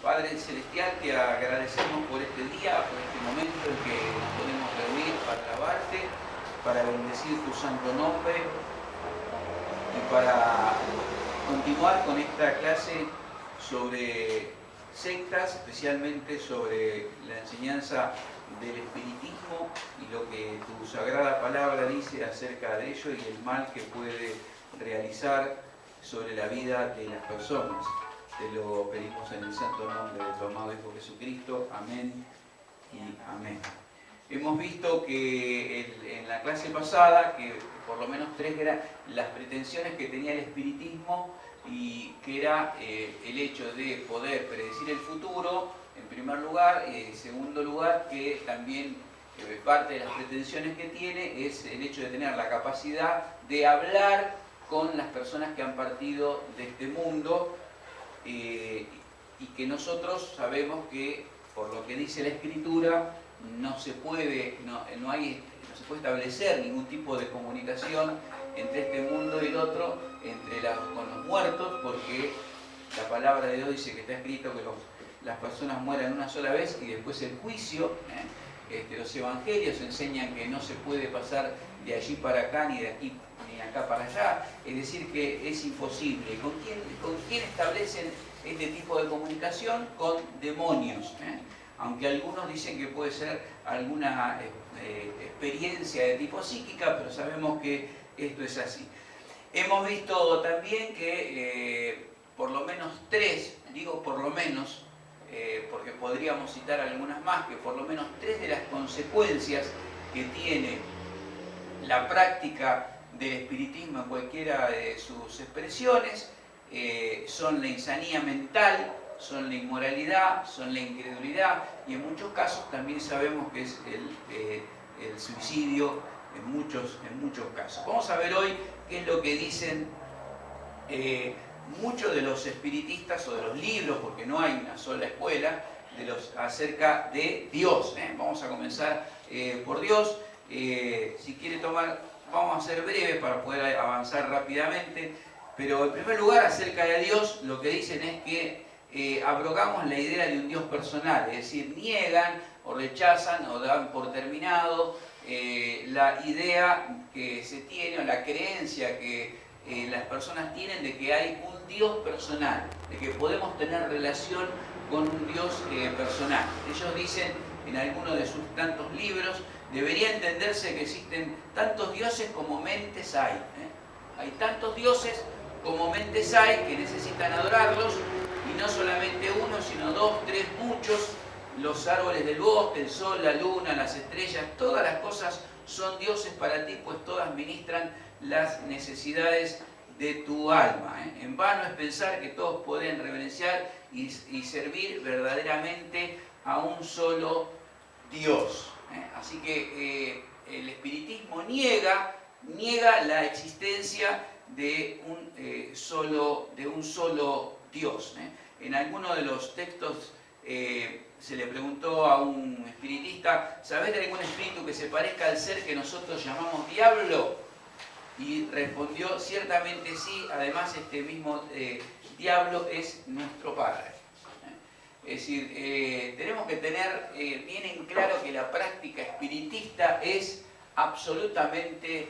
Padre Celestial, te agradecemos por este día, por este momento en que nos podemos reunir para alabarte, para bendecir tu santo nombre y para continuar con esta clase sobre sectas, especialmente sobre la enseñanza del espiritismo y lo que tu sagrada palabra dice acerca de ello y el mal que puede realizar sobre la vida de las personas. Te lo pedimos en el santo nombre de tu amado Hijo Jesucristo. Amén y amén. Hemos visto que en la clase pasada, que por lo menos tres eran las pretensiones que tenía el espiritismo, y que era el hecho de poder predecir el futuro, en primer lugar, y en segundo lugar, que también parte de las pretensiones que tiene es el hecho de tener la capacidad de hablar con las personas que han partido de este mundo, y que nosotros sabemos que, por lo que dice la Escritura, no se puede establecer ningún tipo de comunicación entre este mundo y el otro, con los muertos, porque la palabra de Dios dice que está escrito que las personas mueran una sola vez y después el juicio. Los evangelios enseñan que no se puede pasar de allí para acá, ni de aquí ni acá para allá, es decir, que es imposible. ¿Con quién establecen este tipo de comunicación? Con demonios. Aunque algunos dicen que puede ser alguna experiencia de tipo psíquica, pero sabemos que esto es así. Hemos visto también que por lo menos tres, digo por lo menos, porque podríamos citar algunas más, que por lo menos tres de las consecuencias que tiene la práctica del espiritismo en cualquiera de sus expresiones son la insanía mental, son la inmoralidad, son la incredulidad y en muchos casos también sabemos que es el suicidio en muchos casos. Vamos a ver hoy qué es lo que dicen muchos de los espiritistas o de los libros, porque no hay una sola escuela, acerca de Dios. Vamos a comenzar por Dios. Si quiere tomar, vamos a ser breves para poder avanzar rápidamente, pero en primer lugar acerca de Dios lo que dicen es que abrogamos la idea de un Dios personal, es decir, niegan o rechazan o dan por terminado la idea que se tiene o la creencia que las personas tienen de que hay un Dios personal, de que podemos tener relación con un Dios personal. Ellos dicen en alguno de sus tantos libros, debería entenderse que existen tantos dioses como mentes hay. Hay tantos dioses como mentes hay que necesitan adorarlos, y no solamente uno, sino dos, tres, muchos. Los árboles del bosque, el sol, la luna, las estrellas, todas las cosas son dioses para ti, pues todas ministran las necesidades de tu alma. En vano es pensar que todos pueden reverenciar y servir verdaderamente a un solo Dios. Así que el espiritismo niega la existencia de un solo Dios. En alguno de los textos se le preguntó a un espiritista, ¿sabés de algún espíritu que se parezca al ser que nosotros llamamos diablo? Y respondió, ciertamente sí, además este mismo diablo es nuestro Padre. Es decir, tenemos que tener bien en claro que la práctica espiritista es absolutamente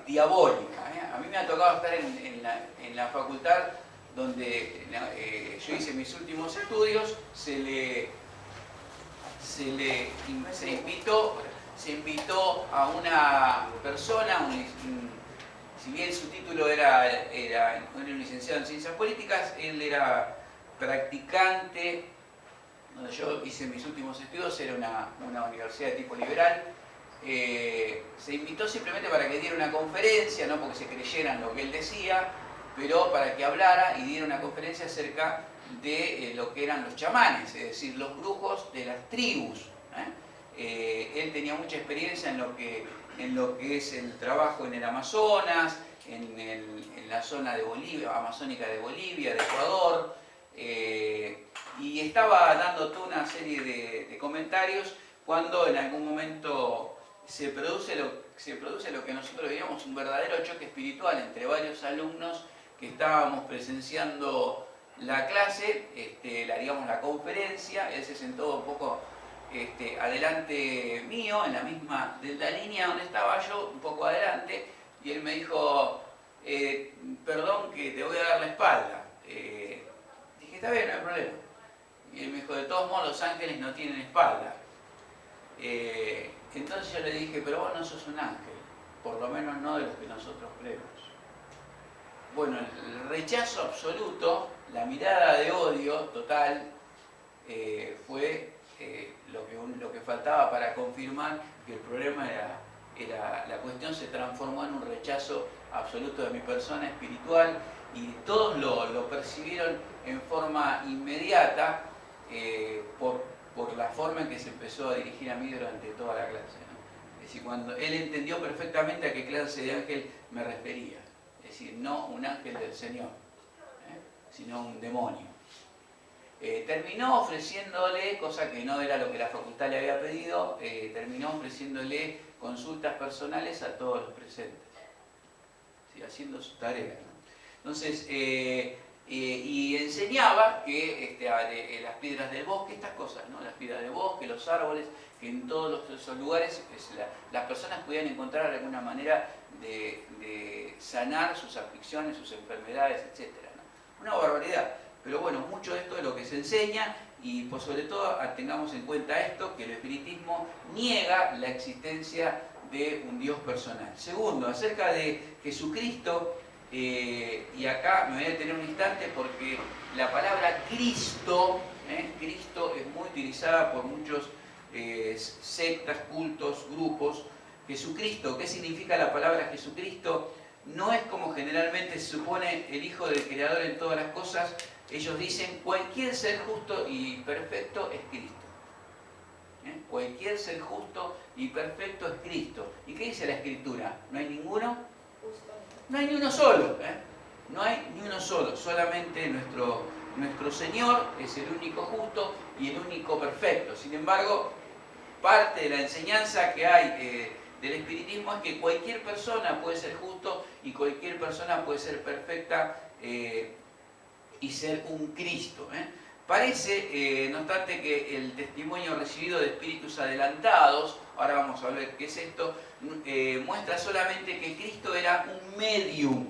diabólica. A mí me ha tocado estar en la facultad donde yo hice mis últimos estudios, se invitó a una persona, si bien su título era un licenciado en Ciencias Políticas, él era practicante, donde yo hice mis últimos estudios, era una universidad de tipo liberal. Se invitó simplemente para que diera una conferencia, no porque se creyeran lo que él decía, pero para que hablara y diera una conferencia acerca de lo que eran los chamanes, es decir, los brujos de las tribus. Él tenía mucha experiencia en lo que es el trabajo en el Amazonas, en la zona de Bolivia, amazónica de Bolivia, de Ecuador, y estaba dando toda una serie de comentarios cuando en algún momento se produce lo que nosotros diríamos un verdadero choque espiritual entre varios alumnos que estábamos presenciando la clase, la conferencia. Él se sentó un poco adelante mío, en la misma de la línea donde estaba yo, un poco adelante, y él me dijo, perdón que te voy a dar la espalda. Dije, está bien, no hay problema. Y él me dijo, de todos modos los ángeles no tienen espalda. Entonces yo le dije, pero vos no sos un ángel, por lo menos no de los que nosotros creemos. Bueno, el rechazo absoluto, la mirada de odio total, fue lo que faltaba para confirmar que el problema era la cuestión. Se transformó en un rechazo absoluto de mi persona espiritual, y todos lo percibieron en forma inmediata por la forma en que se empezó a dirigir a mí durante toda la clase, ¿no? Es decir, cuando él entendió perfectamente a qué clase de ángel me refería. Es decir, no un ángel del Señor, sino un demonio. Terminó ofreciéndole, cosa que no era lo que la facultad le había pedido, terminó ofreciéndole consultas personales a todos los presentes, ¿sí? Haciendo su tarea, ¿no? Entonces, y enseñaba que las piedras del bosque, estas cosas, ¿no? Las piedras del bosque, los árboles, que en todos esos lugares las personas podían encontrar alguna manera de sanar sus aflicciones, sus enfermedades, etc., ¿no? Una barbaridad. Pero bueno, mucho de esto es lo que se enseña, y por sobre todo tengamos en cuenta esto, que el espiritismo niega la existencia de un Dios personal. Segundo, acerca de Jesucristo, y acá me voy a detener un instante porque la palabra Cristo, Cristo es muy utilizada por muchos sectas, cultos, grupos. Jesucristo, ¿qué significa la palabra Jesucristo? No es como generalmente se supone el Hijo del Creador en todas las cosas. Ellos dicen, cualquier ser justo y perfecto es Cristo. Cualquier ser justo y perfecto es Cristo. ¿Y qué dice la Escritura? ¿No hay ninguno? No hay ni uno solo. No hay ni uno solo. Solamente nuestro Señor es el único justo y el único perfecto. Sin embargo, parte de la enseñanza que hay del espiritismo es que cualquier persona puede ser justo y cualquier persona puede ser perfecta y ser un Cristo. Parece, no obstante, que el testimonio recibido de espíritus adelantados, ahora vamos a ver qué es esto, muestra solamente que Cristo era un medium.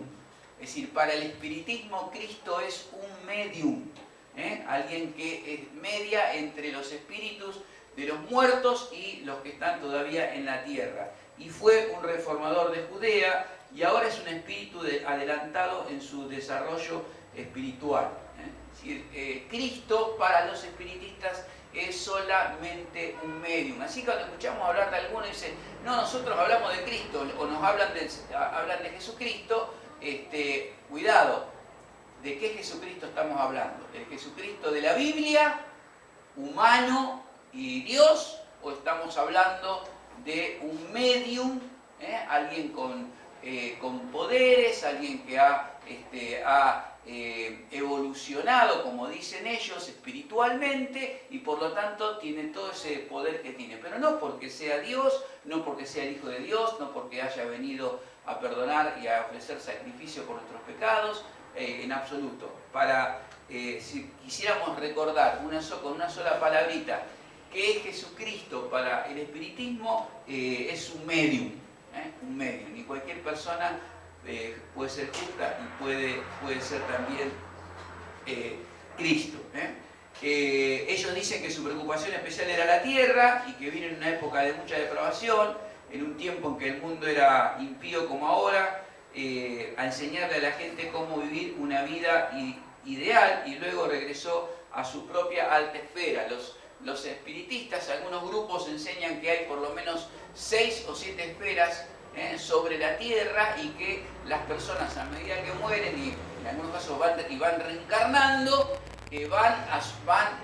Es decir, para el espiritismo Cristo es un medium, alguien que media entre los espíritus de los muertos y los que están todavía en la tierra. Y fue un reformador de Judea, y ahora es un espíritu adelantado en su desarrollo espiritual. Es decir, Cristo para los espiritistas es solamente un medium. Así que cuando escuchamos hablar de algunos, dicen, no, nosotros hablamos de Cristo, o nos hablan de Jesucristo, cuidado, ¿de qué Jesucristo estamos hablando? ¿El Jesucristo de la Biblia, humano y Dios, o estamos hablando de un medium, alguien con poderes, alguien que ha evolucionado, como dicen ellos, espiritualmente, y por lo tanto tiene todo ese poder que tiene? Pero no porque sea Dios, no porque sea el Hijo de Dios, no porque haya venido a perdonar y a ofrecer sacrificio por nuestros pecados, en absoluto. Si quisiéramos recordar con una sola palabrita que es Jesucristo para el espiritismo, es un medium, un medium, y cualquier persona puede ser justa y puede ser también Cristo. Ellos dicen que su preocupación especial era la tierra, y que vino en una época de mucha depravación, en un tiempo en que el mundo era impío como ahora, a enseñarle a la gente cómo vivir una vida ideal, y luego regresó a su propia alta esfera. Los espiritistas, algunos grupos enseñan que hay por lo menos 6 o 7 esferas sobre la tierra, y que las personas, a medida que mueren, y en algunos casos van reencarnando,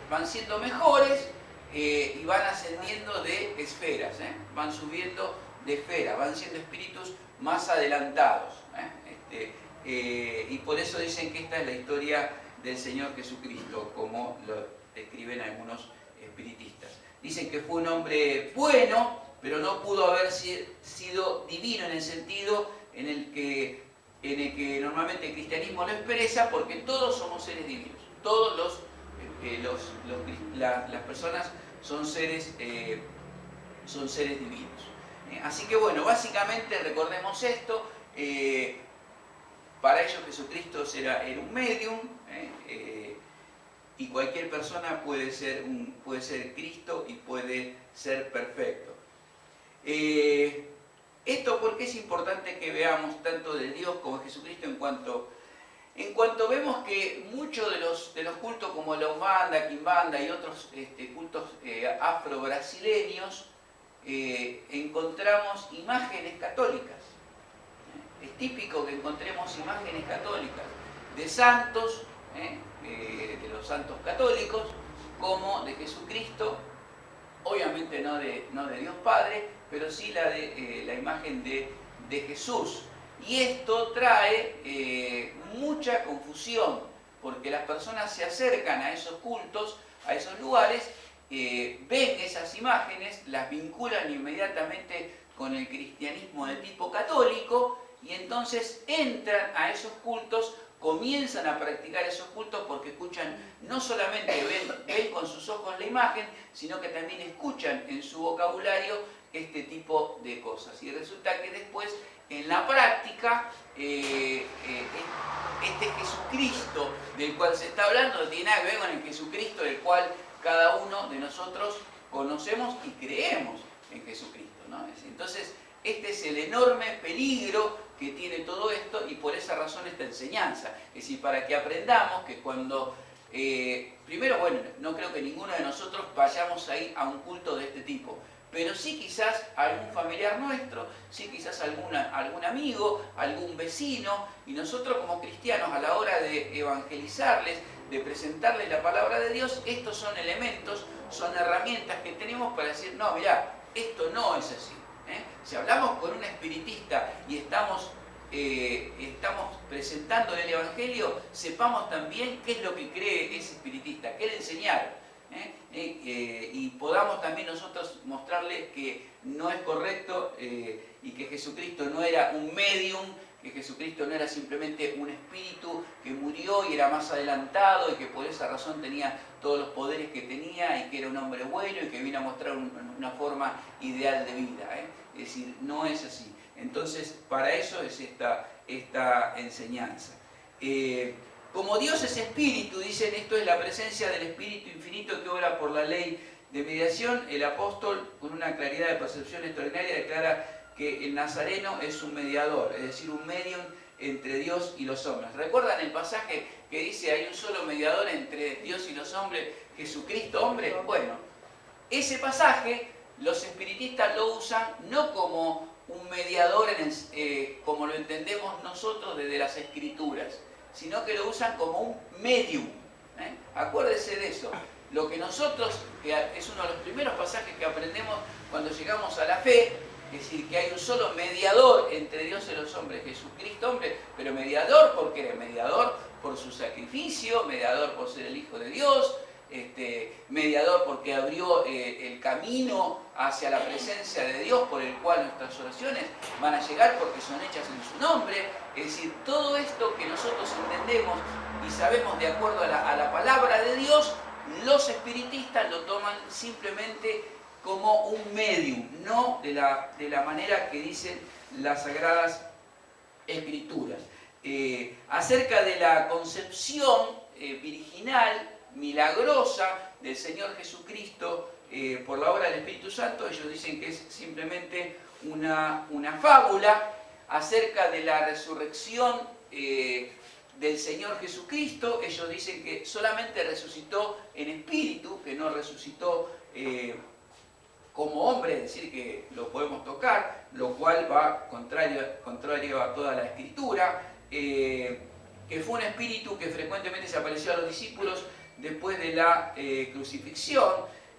van siendo mejores, y van ascendiendo de esferas, van subiendo de esferas, van siendo espíritus más adelantados. Y por eso dicen que esta es la historia del Señor Jesucristo, como lo describen algunos espiritistas. Dicen que fue un hombre bueno, pero no pudo haber sido divino en el sentido en el que normalmente el cristianismo lo expresa, porque todos somos seres divinos. todos las personas son seres divinos. Así que bueno, básicamente recordemos esto. Para ellos Jesucristo era un medium, y cualquier persona puede ser Cristo y puede ser perfecto. Esto porque es importante que veamos tanto de Dios como de Jesucristo en cuanto vemos que muchos de los cultos como la Umbanda, Quimbanda y otros cultos afro-brasileños, encontramos imágenes católicas. Es típico que encontremos imágenes católicas de santos, de los santos católicos, como de Jesucristo, obviamente no de Dios Padre, pero sí la imagen de Jesús. Y esto trae mucha confusión, porque las personas se acercan a esos cultos, a esos lugares, ven esas imágenes, las vinculan inmediatamente con el cristianismo de tipo católico, y entonces entran a esos cultos, comienzan a practicar esos cultos porque escuchan, no solamente ven con sus ojos la imagen, sino que también escuchan en su vocabulario este tipo de cosas. Y resulta que después, en la práctica, este Jesucristo del cual se está hablando no tiene nada que ver con el Jesucristo del cual cada uno de nosotros conocemos y creemos en Jesucristo, ¿no? Entonces, este es el enorme peligro que tiene todo esto, y por esa razón esta enseñanza. Es decir, para que aprendamos que cuando... primero, bueno, no creo que ninguno de nosotros vayamos a ir a un culto de este tipo, pero sí quizás algún familiar nuestro, sí quizás algún amigo, algún vecino, y nosotros como cristianos a la hora de evangelizarles, de presentarles la palabra de Dios, estos son elementos, son herramientas que tenemos para decir, no, mirá, esto no es así. Si hablamos con un espiritista y estamos presentando el Evangelio, sepamos también qué es lo que cree ese espiritista, qué le enseñaron. Y podamos también nosotros mostrarle que no es correcto, y que Jesucristo no era un medium, que Jesucristo no era simplemente un espíritu que murió y era más adelantado y que por esa razón tenía todos los poderes que tenía y que era un hombre bueno y que vino a mostrar una forma ideal de vida. Es decir, no es así. Entonces, para eso es esta enseñanza. Como Dios es espíritu, dicen, esto es la presencia del Espíritu Infinito que obra por la ley de mediación. El apóstol, con una claridad de percepción extraordinaria, declara que el nazareno es un mediador, es decir, un medium entre Dios y los hombres. ¿Recuerdan el pasaje que dice hay un solo mediador entre Dios y los hombres, Jesucristo hombre? Bueno, ese pasaje los espiritistas lo usan no como un mediador como lo entendemos nosotros desde las Escrituras, sino que lo usan como un medium. Acuérdese de eso. Lo que nosotros, que es uno de los primeros pasajes que aprendemos cuando llegamos a la fe, es decir, que hay un solo mediador entre Dios y los hombres, Jesucristo hombre, pero mediador porque era mediador por su sacrificio, mediador por ser el Hijo de Dios, mediador porque abrió el camino hacia la presencia de Dios, por el cual nuestras oraciones van a llegar porque son hechas en su nombre. Es decir, todo esto que nosotros entendemos y sabemos de acuerdo a la palabra de Dios, los espiritistas lo toman simplemente como un medium, no de la manera que dicen las Sagradas Escrituras. Acerca de la concepción virginal, milagrosa del Señor Jesucristo por la obra del Espíritu Santo, ellos dicen que es simplemente una fábula. Acerca de la resurrección del Señor Jesucristo, ellos dicen que solamente resucitó en espíritu, que no resucitó como hombre, es decir, que lo podemos tocar, lo cual va contrario a toda la Escritura, que fue un espíritu que frecuentemente se apareció a los discípulos después de la crucifixión,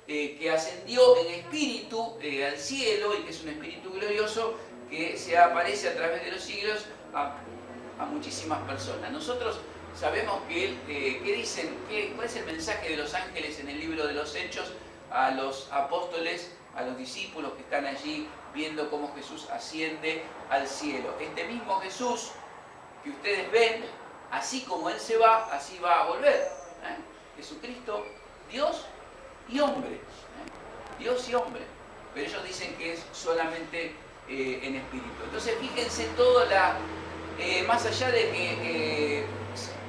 que ascendió en espíritu al cielo y que es un espíritu glorioso que se aparece a través de los siglos a muchísimas personas. Nosotros sabemos que ¿qué dicen? ¿Cuál es el mensaje de los ángeles en el libro de los Hechos a los apóstoles, a los discípulos que están allí viendo cómo Jesús asciende al cielo? Este mismo Jesús que ustedes ven, así como Él se va, así va a volver. Jesucristo, Dios y hombre. Dios y hombre. Pero ellos dicen que es solamente en espíritu. Entonces fíjense todo más allá de que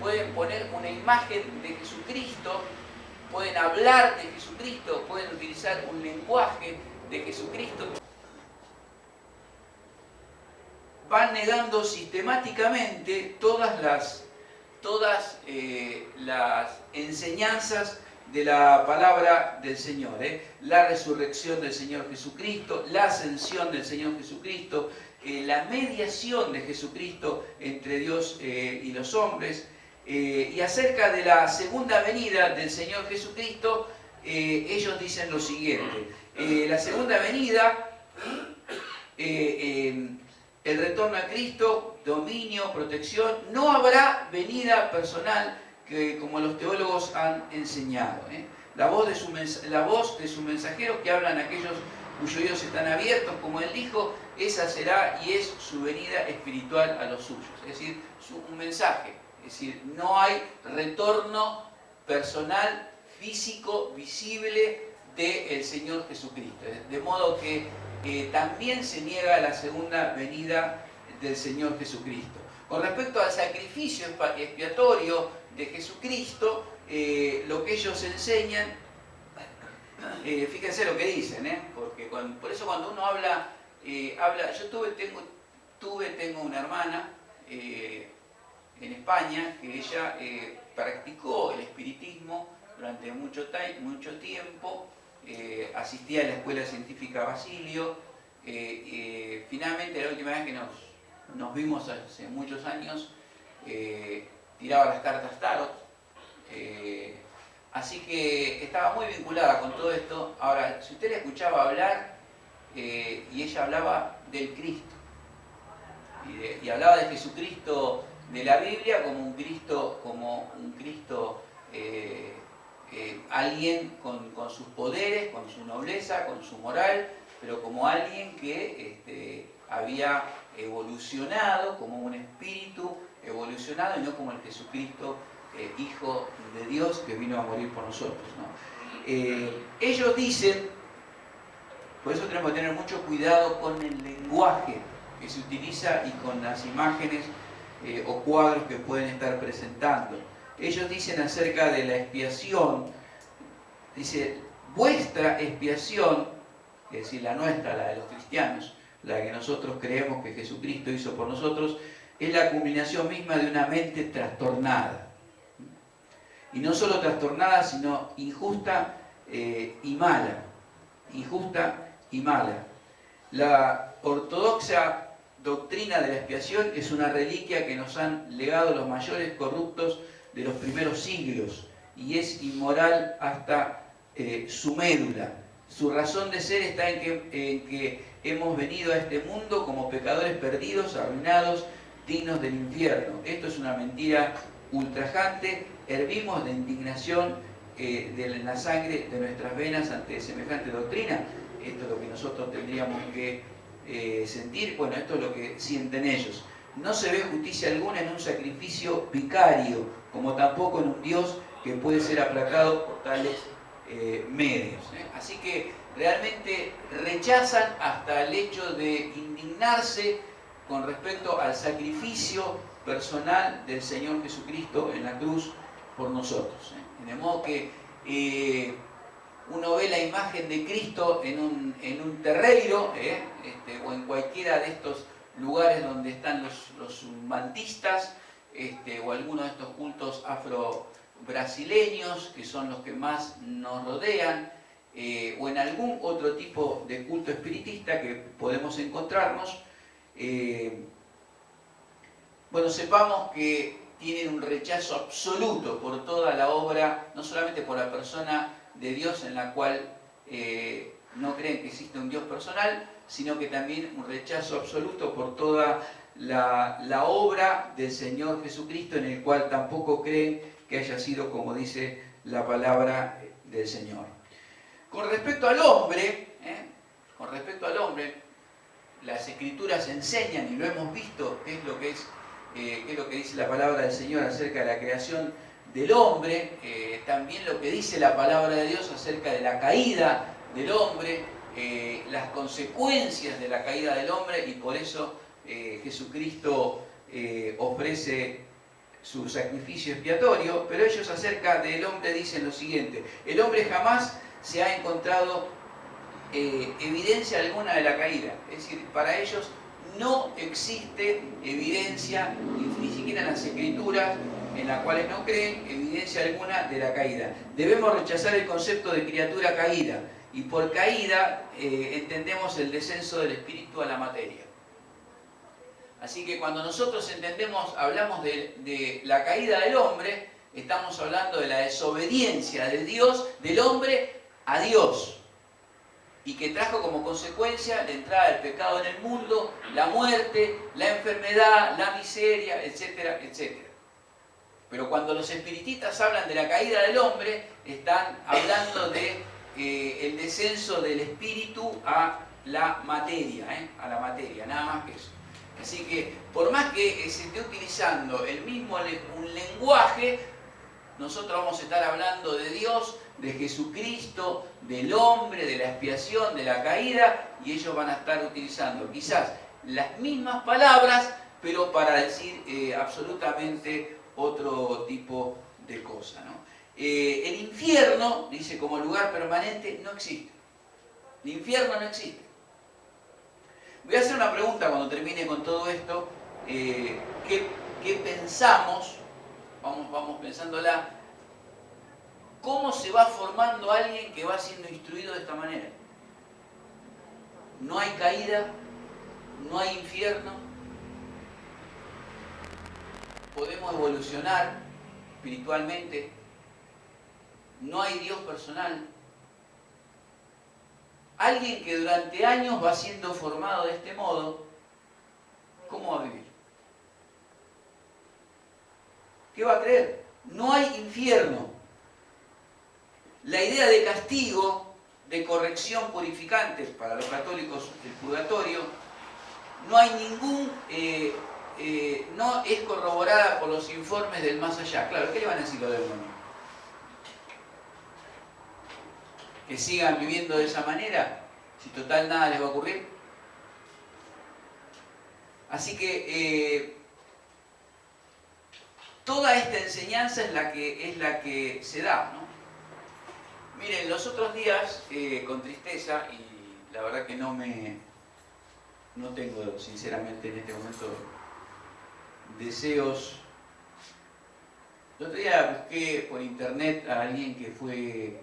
pueden poner una imagen de Jesucristo, pueden hablar de Jesucristo, pueden utilizar un lenguaje de Jesucristo, van negando sistemáticamente todas las enseñanzas de la palabra del Señor, la resurrección del Señor Jesucristo, la ascensión del Señor Jesucristo, la mediación de Jesucristo entre Dios y los hombres, y acerca de la segunda venida del Señor Jesucristo, ellos dicen lo siguiente: la segunda venida, el retorno a Cristo, dominio, protección, no habrá venida personal como los teólogos han enseñado. La voz de su mensajero que hablan aquellos cuyos oídos están abiertos, como él dijo, esa será y es su venida espiritual a los suyos. Es decir, un mensaje. Es decir, no hay retorno personal, físico, visible del Señor Jesucristo. De modo que también se niega la segunda venida del Señor Jesucristo. Con respecto al sacrificio expiatorio de Jesucristo, lo que ellos enseñan, fíjense lo que dicen, porque por eso cuando uno habla, yo tengo una hermana en España que ella practicó el espiritismo durante mucho tiempo, asistía a la Escuela Científica Basilio, finalmente la última vez que nos vimos hace muchos años, tiraba las cartas tarot, así que estaba muy vinculada con todo esto. Ahora, si usted la escuchaba hablar, y ella hablaba del Cristo, y hablaba de Jesucristo de la Biblia como un Cristo, alguien con sus poderes, con su nobleza, con su moral, pero como alguien que había evolucionado, como un espíritu evolucionado y no como el Jesucristo, Hijo de Dios, que vino a morir por nosotros, ¿no? Ellos dicen, por eso tenemos que tener mucho cuidado con el lenguaje que se utiliza y con las imágenes o cuadros que pueden estar presentando. Ellos dicen acerca de la expiación, dice, vuestra expiación, es decir, la nuestra, la de los cristianos, la que nosotros creemos que Jesucristo hizo por nosotros, es la culminación misma de una mente trastornada. Y no solo trastornada, sino injusta y mala. Injusta y mala. La ortodoxa doctrina de la expiación es una reliquia que nos han legado los mayores corruptos de los primeros siglos y es inmoral hasta su médula. Su razón de ser está en que hemos venido a este mundo como pecadores perdidos, arruinados, dignos del infierno. Esto es una mentira ultrajante. Hervimos de indignación en la sangre de nuestras venas ante semejante doctrina. Esto es lo que nosotros tendríamos que sentir. Bueno, esto es lo que sienten ellos. No se ve justicia alguna en un sacrificio vicario, como tampoco en un Dios que puede ser aplacado por tales medios. Así que realmente rechazan hasta el hecho de indignarse con respecto al sacrificio personal del Señor Jesucristo en la cruz por nosotros. De modo que uno ve la imagen de Cristo en un terreiro, o en cualquiera de estos lugares donde están los mantistas, o algunos de estos cultos afro-brasileños, que son los que más nos rodean, o en algún otro tipo de culto espiritista que podemos encontrarnos. Bueno, sepamos que tienen un rechazo absoluto por toda la obra, no solamente por la persona de Dios en la cual no creen que existe un Dios personal, sino que también un rechazo absoluto por toda la obra del Señor Jesucristo, en el cual tampoco creen que haya sido como dice la palabra del Señor. Con respecto al hombre, las Escrituras enseñan, y lo hemos visto, qué es lo que dice la palabra del Señor acerca de la creación del hombre, también lo que dice la palabra de Dios acerca de la caída del hombre, las consecuencias de la caída del hombre, y por eso Jesucristo ofrece su sacrificio expiatorio. Pero ellos acerca del hombre dicen lo siguiente: el hombre jamás se ha encontrado evidencia alguna de la caída. Es decir, para ellos no existe evidencia, ni siquiera en las Escrituras, en las cuales no creen, evidencia alguna de la caída. Debemos rechazar el concepto de criatura caída, y por caída entendemos el descenso del espíritu a la materia. Así que cuando nosotros hablamos de la caída del hombre, estamos hablando de la desobediencia de Dios, del hombre a Dios, y que trajo como consecuencia la entrada del pecado en el mundo, la muerte, la enfermedad, la miseria, etcétera, etcétera. Pero cuando los espiritistas hablan de la caída del hombre, están hablando de el descenso del espíritu a la materia, nada más que eso. Así que, por más que se esté utilizando un lenguaje, nosotros vamos a estar hablando de Dios, de Jesucristo, del hombre, de la expiación, de la caída, y ellos van a estar utilizando quizás las mismas palabras, pero para decir absolutamente otro tipo de cosa, ¿no? El infierno, dice, como lugar permanente, no existe. El infierno no existe. Voy a hacer una pregunta cuando termine con todo esto. ¿Qué pensamos? Vamos pensándola. ¿Cómo se va formando alguien que va siendo instruido de esta manera? No hay caída, no hay infierno. Podemos evolucionar espiritualmente. No hay Dios personal. Alguien que durante años va siendo formado de este modo, ¿cómo va a vivir? ¿Qué va a creer? No hay infierno. La idea de castigo, de corrección purificante para los católicos del purgatorio, no hay no es corroborada por los informes del más allá. Claro, ¿qué le van a decir los demonios? ¿Que sigan viviendo de esa manera? Si total nada les va a ocurrir. Así que toda esta enseñanza es la que se da, ¿no? Miren, los otros días, con tristeza, y la verdad que no tengo sinceramente en este momento deseos. El otro día busqué por internet a alguien que fue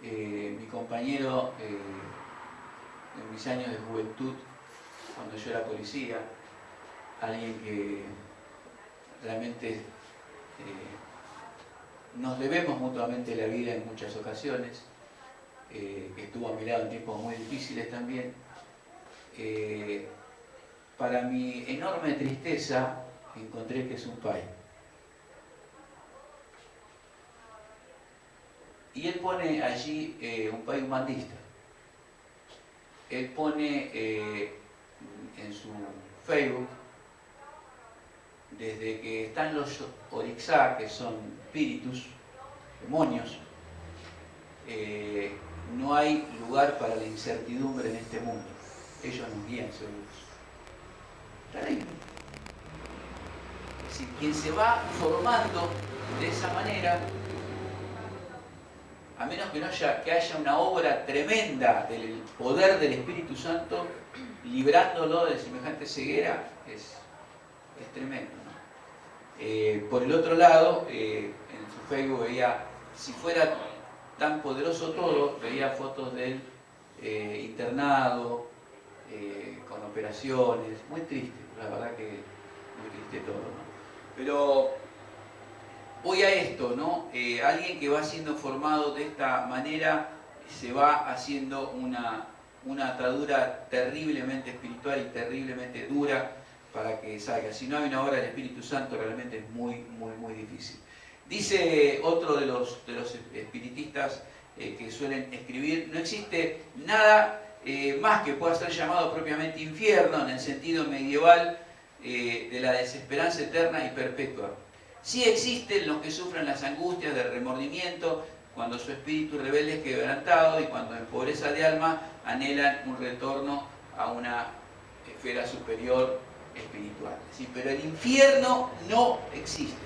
mi compañero en mis años de juventud, cuando yo era policía, alguien que realmente nos debemos mutuamente la vida en muchas ocasiones, que estuvo a mi lado en tiempos muy difíciles también. Para mi enorme tristeza, encontré que es un pai. Y él pone allí un pai humanista. Él pone en su Facebook, desde que están los Orixá, que son espíritus, demonios, no hay lugar para la incertidumbre en este mundo. Ellos nos guían seguros. Terrible. Es decir, quien se va formando de esa manera, a menos que haya una obra tremenda del poder del Espíritu Santo, librándolo de semejante ceguera, es tremendo, ¿no? Por el otro lado, en su Facebook veía, si fuera tan poderoso todo, veía fotos de él internado, con operaciones, muy triste, la verdad que muy triste todo, ¿no? Pero voy a esto, ¿no? Alguien que va siendo formado de esta manera se va haciendo una atadura terriblemente espiritual y terriblemente dura para que salga. Si no hay una obra del Espíritu Santo, realmente es muy, muy, muy difícil. Dice otro de los espiritistas que suelen escribir: no existe nada más que pueda ser llamado propiamente infierno en el sentido medieval de la desesperanza eterna y perpetua. Sí existen los que sufren las angustias del remordimiento cuando su espíritu rebelde es quebrantado y cuando en pobreza de alma anhelan un retorno a una esfera superior espiritual. ¿Sí? Pero el infierno no existe.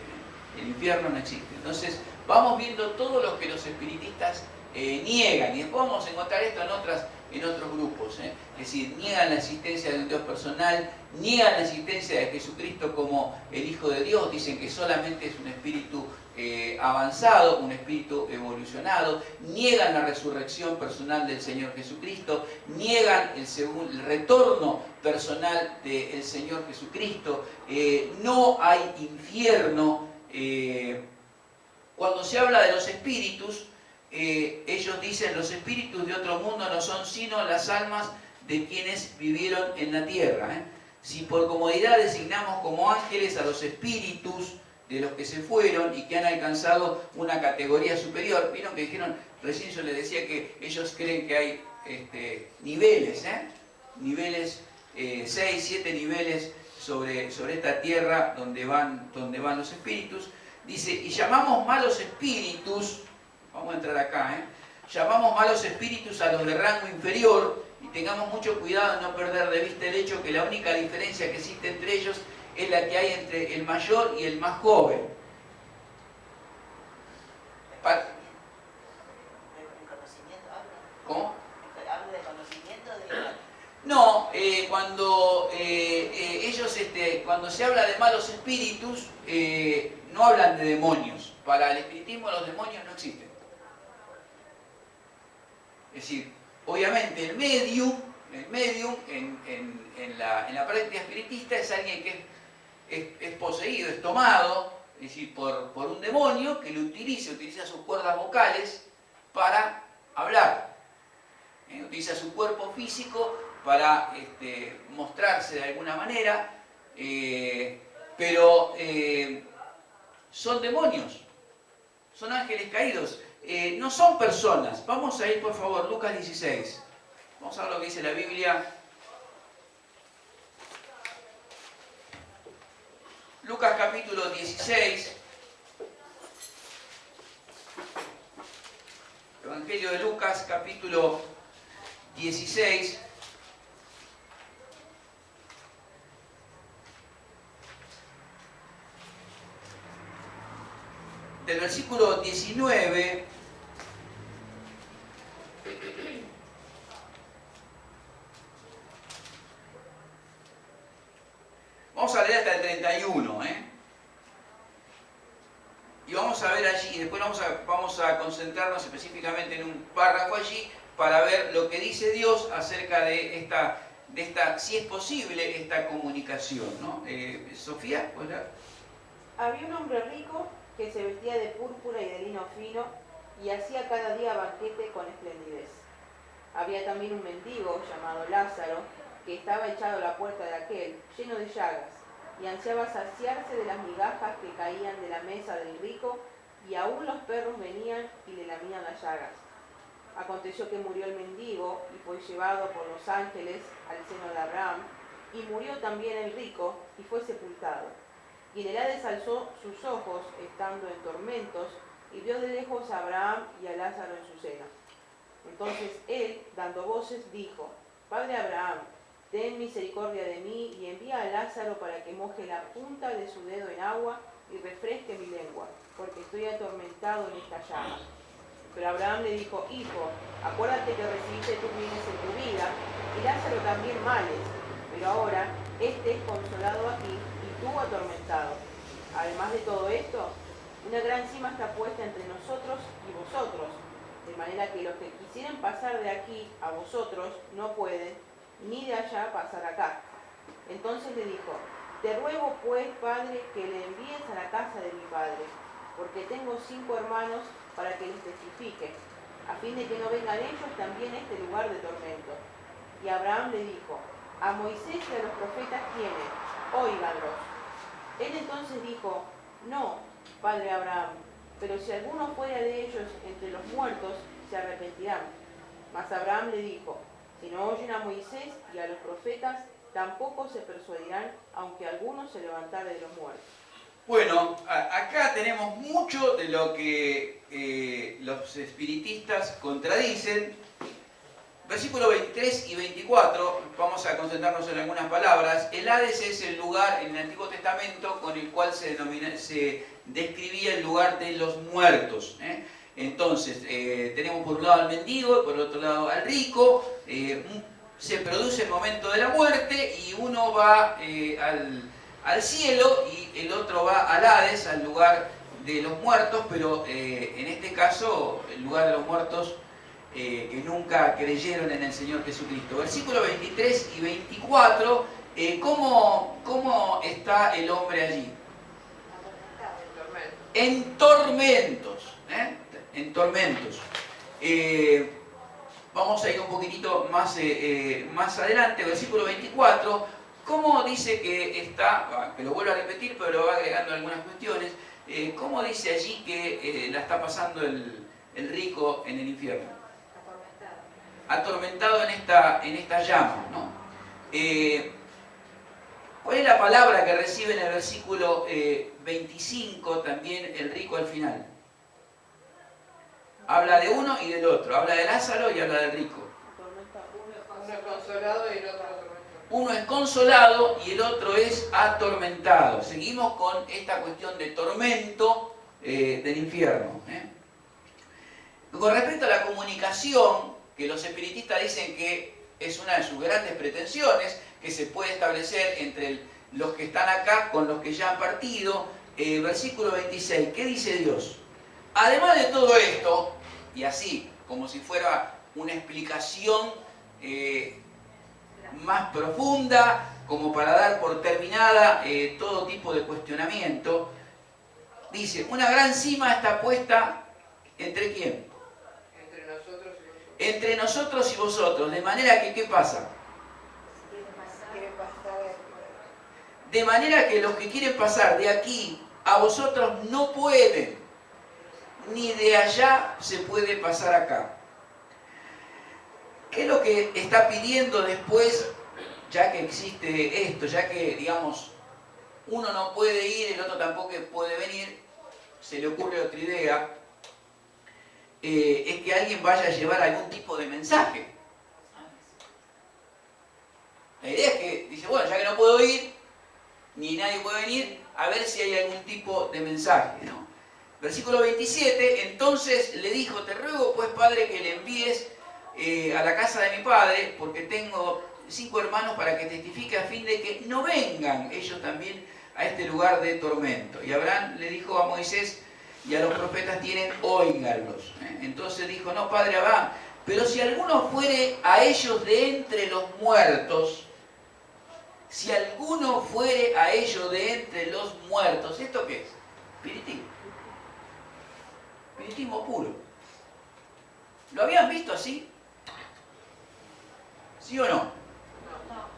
El infierno no existe. Entonces vamos viendo todo lo que los espiritistas niegan, y después vamos a encontrar esto en otros grupos. Es decir, niegan la existencia de un Dios personal, niegan la existencia de Jesucristo como el Hijo de Dios, dicen que solamente es un espíritu avanzado, un espíritu evolucionado, niegan la resurrección personal del Señor Jesucristo, niegan el retorno personal del Señor Jesucristo, no hay infierno. Cuando se habla de los espíritus, ellos dicen los espíritus de otro mundo no son sino las almas de quienes vivieron en la tierra. Si por comodidad designamos como ángeles a los espíritus de los que se fueron y que han alcanzado una categoría superior, vieron que dijeron, recién yo les decía que ellos creen que hay niveles, niveles, 6, 7 niveles sobre esta tierra donde van los espíritus. Dice, y llamamos malos espíritus, vamos a entrar acá, llamamos malos espíritus a los de rango inferior, y tengamos mucho cuidado de no perder de vista el hecho que la única diferencia que existe entre ellos es la que hay entre el mayor y el más joven. ¿Cómo? ¿Habla de conocimiento de...? No, cuando ellos, cuando se habla de malos espíritus, no hablan de demonios. Para el espiritismo los demonios no existen. Es decir, obviamente el medium en la práctica espiritista es alguien que es poseído, es tomado, es decir, por un demonio que lo utiliza sus cuerdas vocales para hablar. Utiliza su cuerpo físico para mostrarse de alguna manera, pero son demonios, son ángeles caídos, no son personas. Vamos a ir, por favor, Lucas 16. Vamos a ver lo que dice la Biblia. Lucas capítulo 16. Evangelio de Lucas capítulo 16. Del versículo 19 vamos a leer hasta el 31, y vamos a ver allí, y después vamos a concentrarnos específicamente en un párrafo allí para ver lo que dice Dios acerca de esta, si es posible, esta comunicación, ¿no? Sofía, ¿puedes leer? Había un hombre rico que se vestía de púrpura y de lino fino y hacía cada día banquete con esplendidez. Había también un mendigo llamado Lázaro que estaba echado a la puerta de aquel, lleno de llagas, y ansiaba saciarse de las migajas que caían de la mesa del rico, y aún los perros venían y le lamían las llagas. Aconteció que murió el mendigo y fue llevado por los ángeles al seno de Abraham, y murió también el rico y fue sepultado. Y en el Hades alzó sus ojos, estando en tormentos, y vio de lejos a Abraham y a Lázaro en su seno. Entonces él, dando voces, dijo: Padre Abraham, ten misericordia de mí y envía a Lázaro para que moje la punta de su dedo en agua y refresque mi lengua, porque estoy atormentado en esta llama. Pero Abraham le dijo: Hijo, acuérdate que recibiste tus bienes en tu vida, y Lázaro también males, pero ahora este es consolado aquí y tú atormentado. Además de todo esto, una gran cima está puesta entre nosotros y vosotros, de manera que los que quisieran pasar de aquí a vosotros no pueden, ni de allá pasar acá. Entonces le dijo: Te ruego pues, Padre, que le envíes a la casa de mi padre, porque tengo 5 hermanos, para que les testifique, a fin de que no vengan ellos también a este lugar de tormento. Y Abraham le dijo: A Moisés y a los profetas tienen, óiganlos. Él entonces dijo: No, padre Abraham, pero si alguno fuera de ellos entre los muertos, se arrepentirán. Mas Abraham le dijo: Si no oyen a Moisés y a los profetas, tampoco se persuadirán, aunque alguno se levantare de los muertos. Bueno, acá tenemos mucho de lo que los espiritistas contradicen. Versículos 23 y 24, vamos a concentrarnos en algunas palabras. El Hades es el lugar en el Antiguo Testamento con el cual se describía el lugar de los muertos. Entonces, tenemos por un lado al mendigo y por otro lado al rico. Se produce el momento de la muerte y uno va al cielo y el otro va al Hades, al lugar de los muertos, pero en este caso, el lugar de los muertos que nunca creyeron en el Señor Jesucristo. Versículos 23 y 24, ¿cómo está el hombre allí? En tormentos. En tormentos. Vamos a ir un poquitito más adelante, versículo 24. ¿Cómo dice que está? Que lo vuelvo a repetir, pero lo va agregando algunas cuestiones. ¿Cómo dice allí que la está pasando el rico en el infierno? Atormentado en esta llama, ¿no? ¿Cuál es la palabra que recibe en el versículo 25 también el rico al final? Habla de uno y del otro, habla de Lázaro y habla del rico. Uno es consolado y el otro atormentado. Uno es consolado y el otro es atormentado. Seguimos con esta cuestión de tormento del infierno. Con respecto a la comunicación, que los espiritistas dicen que es una de sus grandes pretensiones, que se puede establecer entre los que están acá con los que ya han partido. Versículo 26, ¿qué dice Dios? Además de todo esto, y así, como si fuera una explicación más profunda, como para dar por terminada todo tipo de cuestionamiento, dice, una gran cima está puesta ¿entre quién? Entre nosotros y vosotros, de manera que, ¿qué pasa? De manera que los que quieren pasar de aquí a vosotros no pueden, ni de allá se puede pasar acá. ¿Qué es lo que está pidiendo después, ya que existe esto, ya que, digamos, uno no puede ir, el otro tampoco puede venir? Se le ocurre otra idea. Es que alguien vaya a llevar algún tipo de mensaje. La idea es que dice, bueno, ya que no puedo ir, ni nadie puede venir, a ver si hay algún tipo de mensaje, ¿no? Versículo 27, entonces le dijo, te ruego pues, padre, que le envíes a la casa de mi padre, porque tengo 5 hermanos para que testifique a fin de que no vengan ellos también a este lugar de tormento. Y Abraham le dijo a Moisés, y a los profetas tienen, óiganlos. Entonces dijo, no, padre Abraham, pero si alguno fuere a ellos de entre los muertos, si alguno fuere a ellos de entre los muertos, ¿esto qué es? Espiritismo. Espiritismo puro. ¿Lo habían visto así? ¿Sí o no?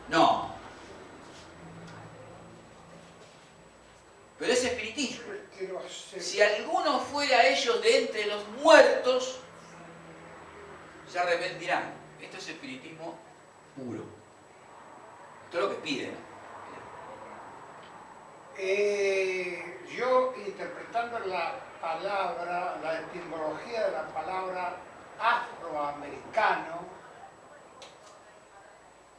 No. Pero es espiritismo. Si alguno fuera a ellos de entre los muertos, se arrepentirán. Esto es espiritismo puro. Esto es lo que piden. Yo, interpretando la palabra, la etimología de la palabra afroamericano,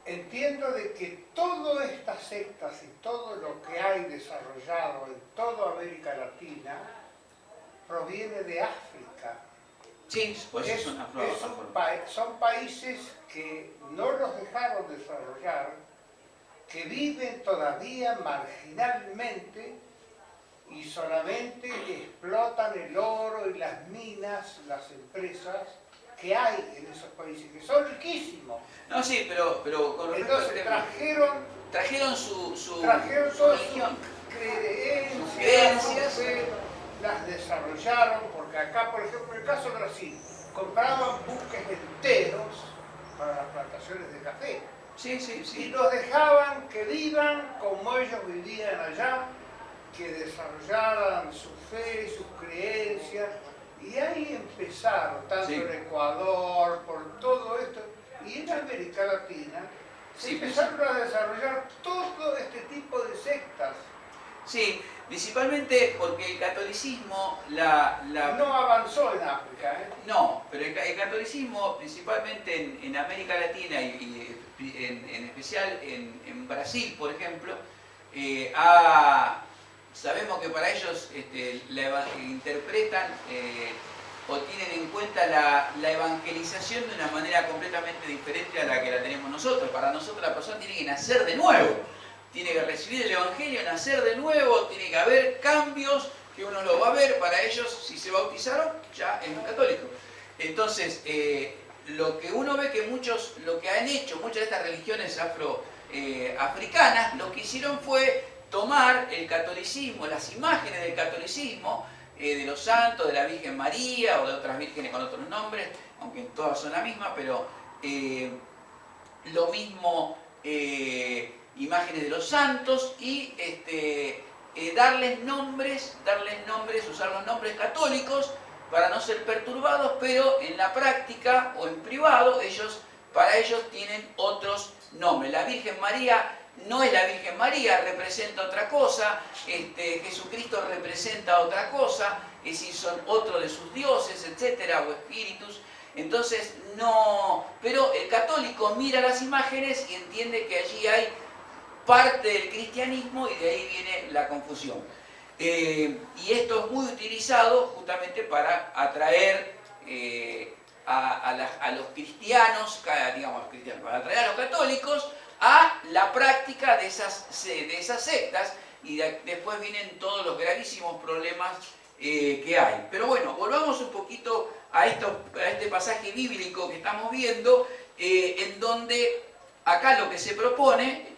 entiendo de que todas estas sectas y todo lo que hay desarrollado en toda América Latina proviene de África. Sí, pues son países que no los dejaron desarrollar, que viven todavía marginalmente y solamente explotan el oro y las minas, las empresas que hay en esos países, que son riquísimos. No, sí, pero con respecto entonces trajeron su todas religión, sus creencias, las desarrollaron, porque acá, por ejemplo, en el caso de Brasil, compraban buques enteros para las plantaciones de café. Sí, sí, sí. Y los dejaban que vivan como ellos vivían allá, que desarrollaran su fe, sus creencias, y ahí empezaron, tanto en Ecuador, por todo esto, y en América Latina, se empezaron a desarrollar todo este tipo de sectas. Sí, Principalmente porque el catolicismo, No avanzó en África, ¿eh? No, pero el catolicismo, principalmente en América Latina y en especial en Brasil, por ejemplo, sabemos que para ellos interpretan o tienen en cuenta la evangelización de una manera completamente diferente a la que la tenemos nosotros. Para nosotros la persona tiene que nacer de nuevo, tiene que recibir el evangelio, nacer de nuevo, tiene que haber cambios que uno lo va a ver. Para ellos, si se bautizaron, ya es un católico. Entonces, lo que uno ve que lo que han hecho muchas de estas religiones africanas, lo que hicieron fue tomar el catolicismo, las imágenes del catolicismo, de los santos, de la Virgen María o de otras vírgenes con otros nombres, aunque todas son la misma, pero lo mismo, imágenes de los santos, y darles nombres, usar los nombres católicos para no ser perturbados, pero en la práctica o en privado para ellos tienen otros nombres. La Virgen María no es la Virgen María, representa otra cosa, Jesucristo representa otra cosa, es decir, son otros de sus dioses, etcétera, o espíritus. Entonces, no, pero el católico mira las imágenes y entiende que allí hay parte del cristianismo y de ahí viene la confusión. Y esto es muy utilizado justamente para atraer a los cristianos, para atraer a los católicos a la práctica de esas sectas, y después vienen todos los gravísimos problemas que hay. Pero bueno, volvamos un poquito a este pasaje bíblico que estamos viendo, en donde acá lo que se propone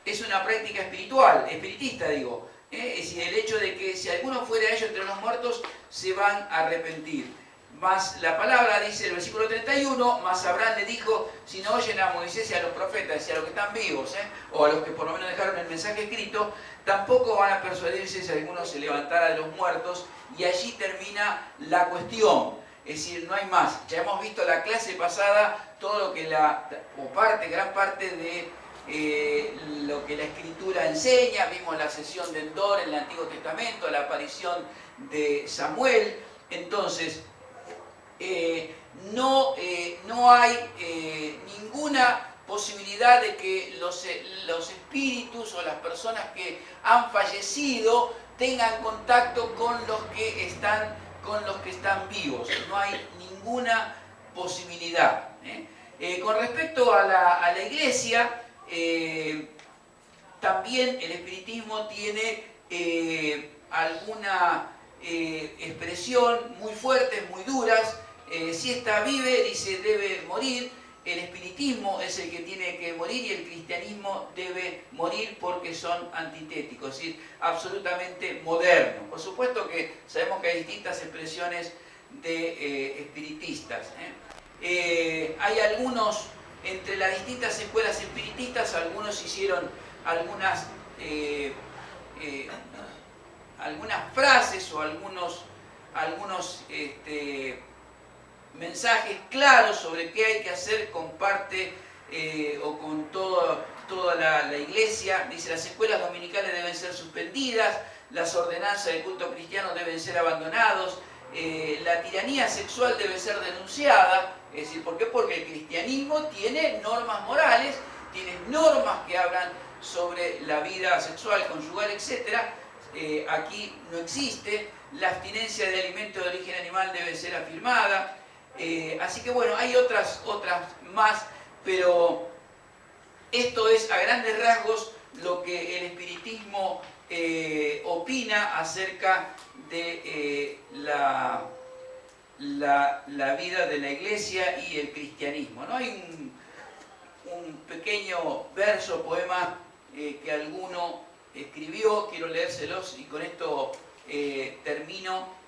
es una práctica espiritista, digo. Es decir, el hecho de que si alguno fuera ellos entre los muertos, se van a arrepentir. Más la palabra dice, el versículo 31, más Abraham le dijo, si no oyen a Moisés y a los profetas, es decir, a los que están vivos, o a los que por lo menos dejaron el mensaje escrito, tampoco van a persuadirse si alguno se levantara de los muertos, y allí termina la cuestión. Es decir, no hay más. Ya hemos visto la clase pasada todo lo que gran parte de lo que la Escritura enseña. Vimos la sesión de Endor en el Antiguo Testamento, la aparición de Samuel. Entonces, no hay ninguna posibilidad de que los espíritus o las personas que han fallecido tengan contacto con los que están vivos. No hay ninguna posibilidad. Con respecto a la Iglesia, también el espiritismo tiene alguna expresión muy fuertes, muy duras. Si ésta vive, dice, debe morir. El espiritismo es el que tiene que morir y el cristianismo debe morir porque son antitéticos, es decir, absolutamente modernos. Por supuesto que sabemos que hay distintas expresiones de espiritistas. Hay algunos, entre las distintas escuelas espiritistas, algunos hicieron algunas frases o algunos mensajes claros sobre qué hay que hacer con parte o con toda la iglesia. Dice, las escuelas dominicales deben ser suspendidas, las ordenanzas del culto cristiano deben ser abandonados, la tiranía sexual debe ser denunciada. Es decir, ¿por qué? Porque el cristianismo tiene normas morales, tiene normas que hablan sobre la vida sexual, conyugal, etc. Aquí no existe. La abstinencia de alimentos de origen animal debe ser afirmada. Así que bueno, hay otras más, pero esto es a grandes rasgos lo que el espiritismo opina acerca de la vida de la Iglesia y el cristianismo, ¿no? Hay un pequeño verso, poema que alguno escribió, quiero leérselos y con esto termino.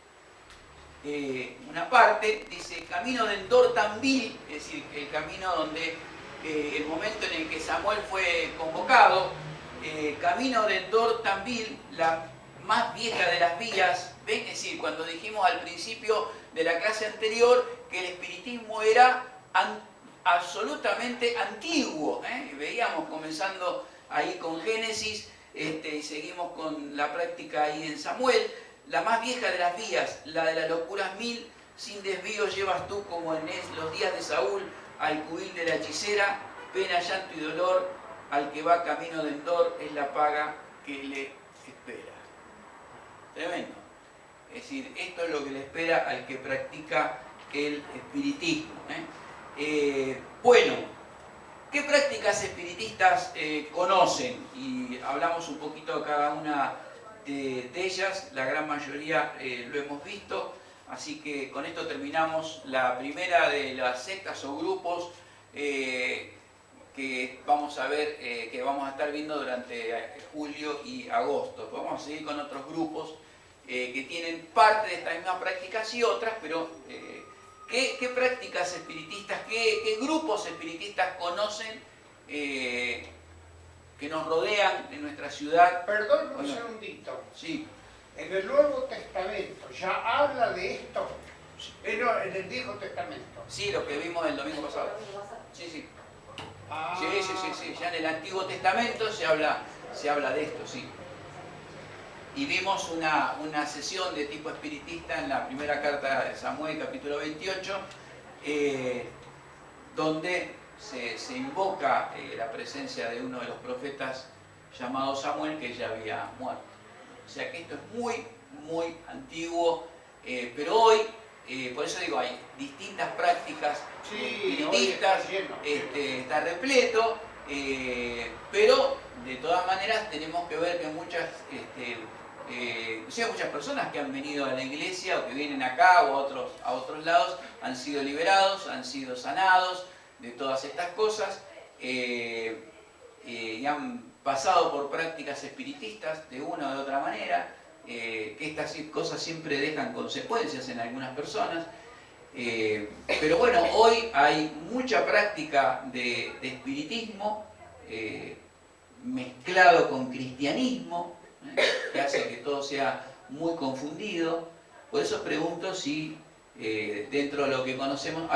Una parte, dice, camino de Endor tan vil, es decir, el camino donde el momento en el que Samuel fue convocado, camino de Endor tan vil, la más vieja de las vías. ¿Ven? Es decir, cuando dijimos al principio de la clase anterior que el espiritismo era absolutamente antiguo, veíamos comenzando ahí con Génesis, y seguimos con la práctica ahí en Samuel. La más vieja de las vías, la de las locuras 1000, sin desvío llevas tú como en los días de Saúl al cubil de la hechicera, pena, llanto y dolor, al que va camino de Endor es la paga que le espera. Tremendo. Es decir, esto es lo que le espera al que practica el espiritismo. Bueno, ¿qué prácticas espiritistas conocen? Y hablamos un poquito de cada una de ellas, la gran mayoría lo hemos visto, así que con esto terminamos la primera de las sectas o grupos que vamos a ver, que vamos a estar viendo durante julio y agosto. Vamos a seguir con otros grupos que tienen parte de estas mismas prácticas y otras, pero ¿qué prácticas espiritistas, qué grupos espiritistas conocen que nos rodean en nuestra ciudad? Perdón un segundito. Sí. En el Nuevo Testamento ya habla de esto. No, en el Viejo Testamento. Sí, lo que vimos el domingo pasado. Sí, sí. Ah. Sí. Ya en el Antiguo Testamento se habla de esto, sí. Y vimos una sesión de tipo espiritista en la primera carta de Samuel, capítulo 28, donde se invoca la presencia de uno de los profetas llamado Samuel, que ya había muerto. O sea que esto es muy, muy antiguo, pero hoy, por eso digo, hay distintas prácticas espiritistas, está repleto, pero de todas maneras tenemos que ver que muchas personas que han venido a la iglesia o que vienen acá o a otros lados han sido liberados, han sido sanados de todas estas cosas y han pasado por prácticas espiritistas de una o de otra manera, que estas cosas siempre dejan consecuencias en algunas personas. Pero bueno, hoy hay mucha práctica de espiritismo mezclado con cristianismo, que hace que todo sea muy confundido. Por eso pregunto si dentro de lo que conocemos,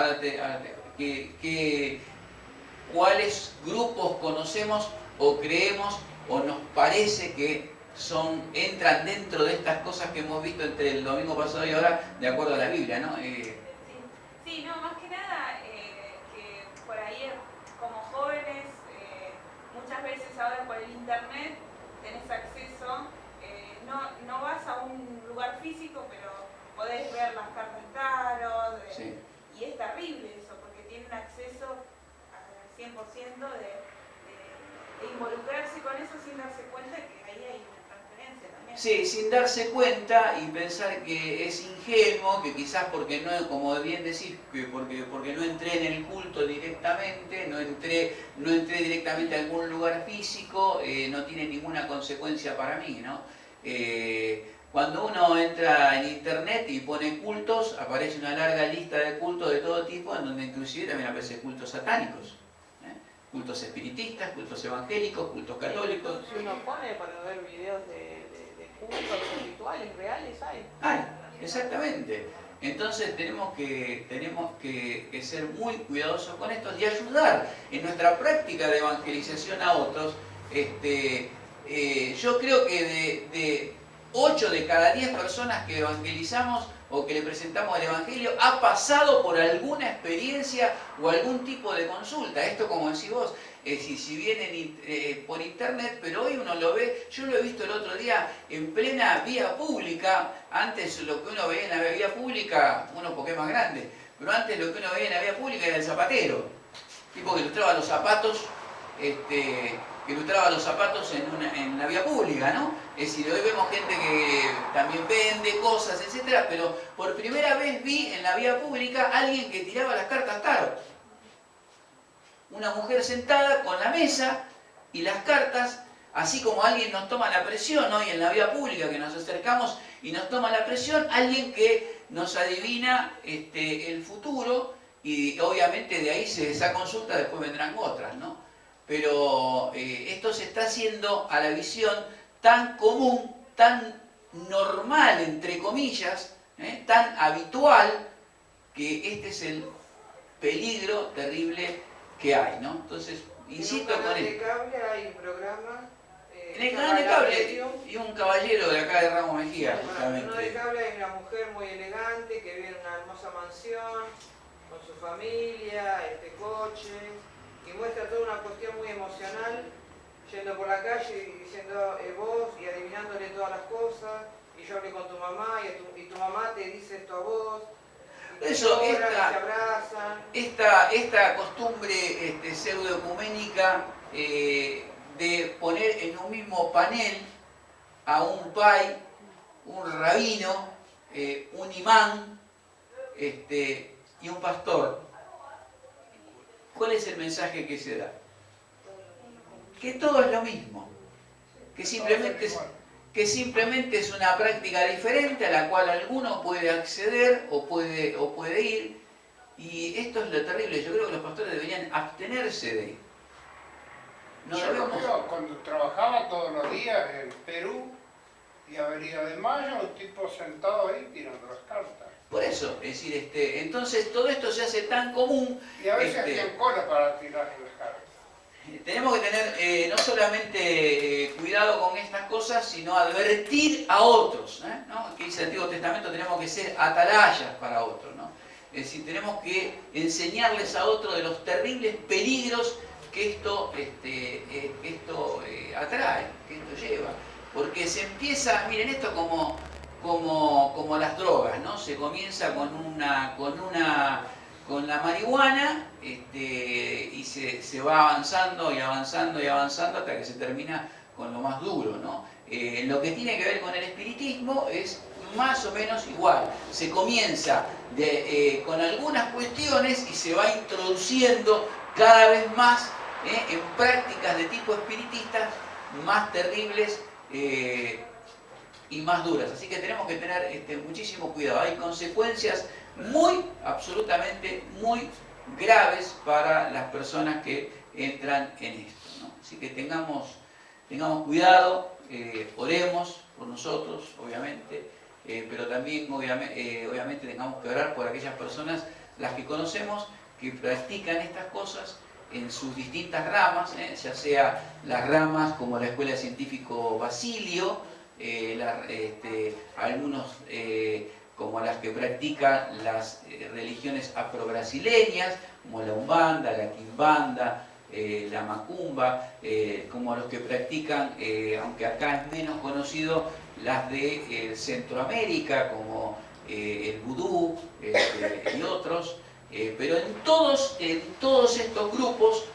¿cuáles grupos conocemos o creemos o nos parece que entran dentro de estas cosas que hemos visto entre el domingo pasado y ahora, de acuerdo a la Biblia, ¿no? Sí, no, más que nada, que por ahí como jóvenes, muchas veces ahora por el internet tenés acceso, no vas a un lugar físico, pero podés ver las cartas tarot, Sí. Y es terrible eso, porque tienen acceso al 100% de involucrarse con eso sin darse cuenta que ahí hay una transferencia también. Sí, sin darse cuenta y pensar que es ingenuo, que quizás porque no, como bien decir, porque no entré en el culto directamente, no entré directamente a algún lugar físico, no tiene ninguna consecuencia para mí, ¿no? Cuando uno entra en internet y pone cultos, aparece una larga lista de cultos de todo tipo, en donde inclusive también aparecen cultos satánicos. Cultos espiritistas, cultos evangélicos, cultos católicos. Si uno pone para ver videos de cultos espirituales reales, hay. Exactamente. Entonces tenemos que ser muy cuidadosos con esto y ayudar en nuestra práctica de evangelización a otros. Yo creo que de 8 de cada 10 personas que evangelizamos o que le presentamos el Evangelio ha pasado por alguna experiencia o algún tipo de consulta. Esto, como decís vos, si viene por internet, pero hoy uno lo ve, yo lo he visto el otro día en plena vía pública. Antes lo que uno veía en la vía pública, uno porque es más grande, pero antes lo que uno veía en la vía pública era el zapatero, tipo que ilustraba los zapatos, en la vía pública, ¿no? Es decir, hoy vemos gente que también vende cosas, etcétera, pero por primera vez vi en la vía pública a alguien que tiraba las cartas tarot. Una mujer sentada con la mesa y las cartas, así como alguien nos toma la presión hoy en la vía pública, que nos acercamos y nos toma la presión, alguien que nos adivina el futuro, y obviamente de ahí esa consulta después vendrán otras, ¿no? Pero esto se está haciendo a la visión tan común, tan normal, entre comillas, tan habitual, que este es el peligro terrible que hay, ¿no? Entonces, insisto con En un canal de esto. cable hay un programa En el canal de cable, y un caballero de acá de Ramos Mejía, En el canal de justamente. cable hay una mujer muy elegante que vive en una hermosa mansión con su familia, coche, y muestra toda una cuestión muy emocional, yendo por la calle y diciendo vos y adivinándole todas las cosas, y yo hablé con tu mamá y tu mamá te dice esto a vos. Eso, se abrazan. esta costumbre pseudoecuménica de poner en un mismo panel a un pai, un rabino, un imán y un pastor. ¿Cuál es el mensaje que se da? Que todo es lo mismo, que simplemente es una práctica diferente a la cual alguno puede acceder o puede ir, y esto es lo terrible. Yo creo que los pastores deberían abstenerse de ir. No Yo debemos... creo, cuando trabajaba todos los días en Perú y Avenida de Mayo, un tipo sentado ahí tirando las cartas. Por eso, es decir, entonces todo esto se hace tan común. Y a veces hacían cola para tirar las cartas. Tenemos que tener no solamente cuidado con estas cosas, sino advertir a otros, ¿no? Que dice el Antiguo Testamento, tenemos que ser atalayas para otros, ¿no? Es decir, tenemos que enseñarles a otros de los terribles peligros que esto atrae, que esto lleva. Porque se empieza, miren, esto como las drogas, ¿no? Se comienza con la marihuana y se va avanzando y avanzando y avanzando hasta que se termina con lo más duro, ¿no? Lo que tiene que ver con el espiritismo es más o menos igual. Se comienza con algunas cuestiones y se va introduciendo cada vez más en prácticas de tipo espiritista más terribles y más duras. Así que tenemos que tener muchísimo cuidado. Hay consecuencias absolutamente muy graves para las personas que entran en esto, ¿no? Así que tengamos cuidado, oremos por nosotros, obviamente, pero también obviamente tengamos que orar por aquellas personas, las que conocemos, que practican estas cosas en sus distintas ramas, ya sea las ramas como la Escuela Científico Basilio, algunos como las que practican las religiones afrobrasileñas, como la Umbanda, la Quimbanda, la Macumba, como los que practican, aunque acá es menos conocido, las de Centroamérica, como el vudú y otros. Pero en todos estos grupos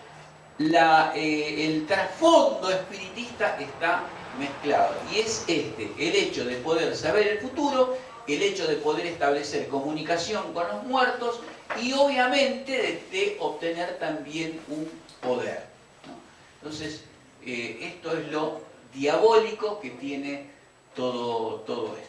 el trasfondo espiritista está mezclado, y es el hecho de poder saber el futuro, el hecho de poder establecer comunicación con los muertos y obviamente de obtener también un poder, ¿no? Entonces, esto es lo diabólico que tiene todo esto.